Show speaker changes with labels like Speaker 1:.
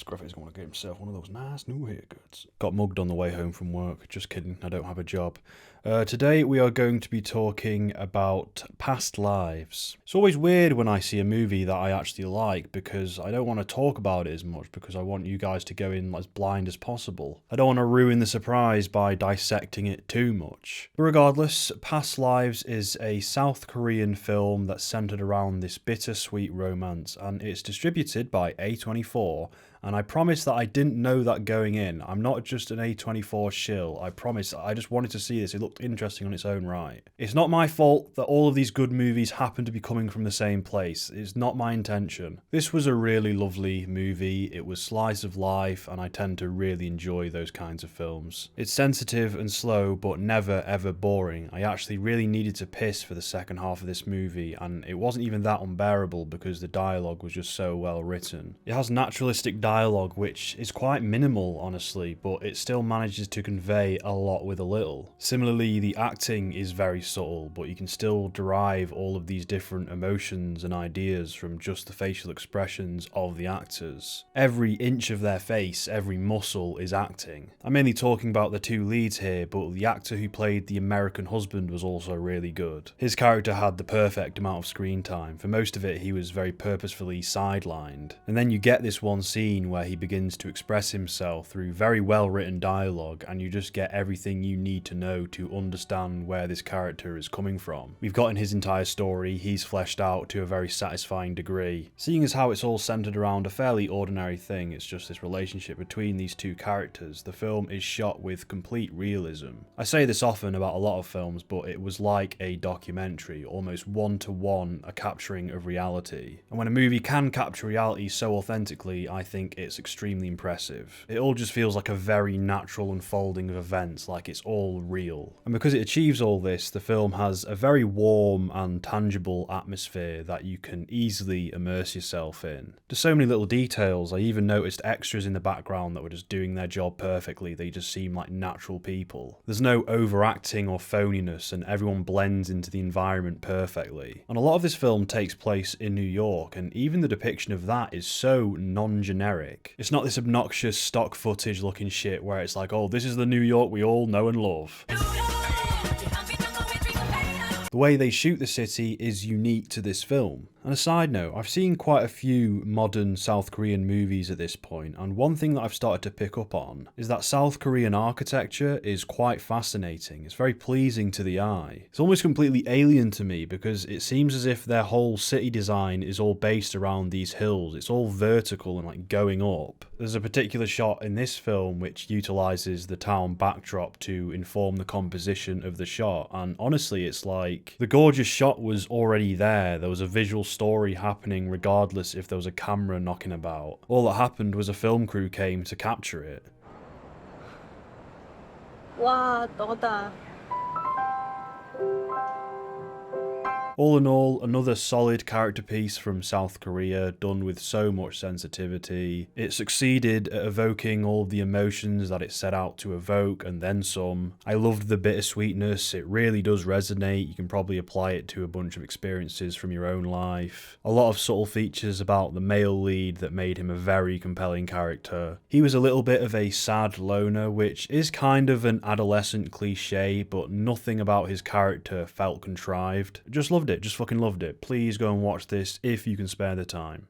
Speaker 1: Griffith's going to get himself one of those nice new haircuts. Got mugged on the way home from work. Just kidding, I don't have a job. Today we are going to be talking about past lives. It's always weird when I see a movie that I actually like because I don't want to talk about it as much because I want you guys to go in as blind as possible. I don't want to ruin the surprise by dissecting it too much. But regardless, Past Lives is a South Korean film that's centered around this bittersweet romance, and it's distributed by A24. And I promise that I didn't know that going in. I'm not just an A24 shill. I promise. I just wanted to see this. It looked interesting on its own right. It's not my fault that all of these good movies happen to be coming from the same place. It's not my intention. This was a really lovely movie. It was slice of life, and I tend to really enjoy those kinds of films. It's sensitive and slow, but never ever boring. I actually really needed to piss for the second half of this movie, and it wasn't even that unbearable because the dialogue was just so well written. It has naturalistic dialogue which is quite minimal, honestly, but it still manages to convey a lot with a little. Similarly, the acting is very subtle, but you can still derive all of these different emotions and ideas from just the facial expressions of the actors. Every inch of their face, every muscle is acting. I'm mainly talking about the two leads here, but the actor who played the American husband was also really good. His character had the perfect amount of screen time. For most of it, he was very purposefully sidelined. And then you get this one scene where he begins to express himself through very well written dialogue, and you just get everything you need to know to understand where this character is coming from. We've gotten his entire story, he's fleshed out to a very satisfying degree. Seeing as how it's all centered around a fairly ordinary thing, it's just this relationship between these two characters, the film is shot with complete realism. I say this often about a lot of films, but it was like a documentary, almost one-to-one a capturing of reality. And when a movie can capture reality so authentically, I think it's extremely impressive. It all just feels like a very natural unfolding of events, like it's all real. And because it achieves all this, the film has a very warm and tangible atmosphere that you can easily immerse yourself in. There's so many little details. I even noticed extras in the background that were just doing their job perfectly. They just seem like natural people. There's no overacting or phoniness, and everyone blends into the environment perfectly. And a lot of this film takes place in New York, and even the depiction of that is so non-generic. It's not this obnoxious stock footage looking shit where it's like, oh, this is the New York we all know and love. The way they shoot the city is unique to this film. And a side note, I've seen quite a few modern South Korean movies at this point, and one thing that I've started to pick up on is that South Korean architecture is quite fascinating. It's very pleasing to the eye. It's almost completely alien to me because it seems as if their whole city design is all based around these hills. It's all vertical and like going up. There's a particular shot in this film which utilizes the town backdrop to inform the composition of the shot, and honestly it's like the gorgeous shot was already there. There was a visual story happening regardless if there was a camera knocking about. All that happened was a film crew came to capture it.
Speaker 2: 와, 너다.
Speaker 1: All in all, another solid character piece from South Korea, done with so much sensitivity. It succeeded at evoking all of the emotions that it set out to evoke, and then some. I loved the bittersweetness, it really does resonate. You can probably apply it to a bunch of experiences from your own life. A lot of subtle features about the male lead that made him a very compelling character. He was a little bit of a sad loner, which is kind of an adolescent cliche, but nothing about his character felt contrived. Just loved it, just fucking loved it. Please go and watch this if you can spare the time.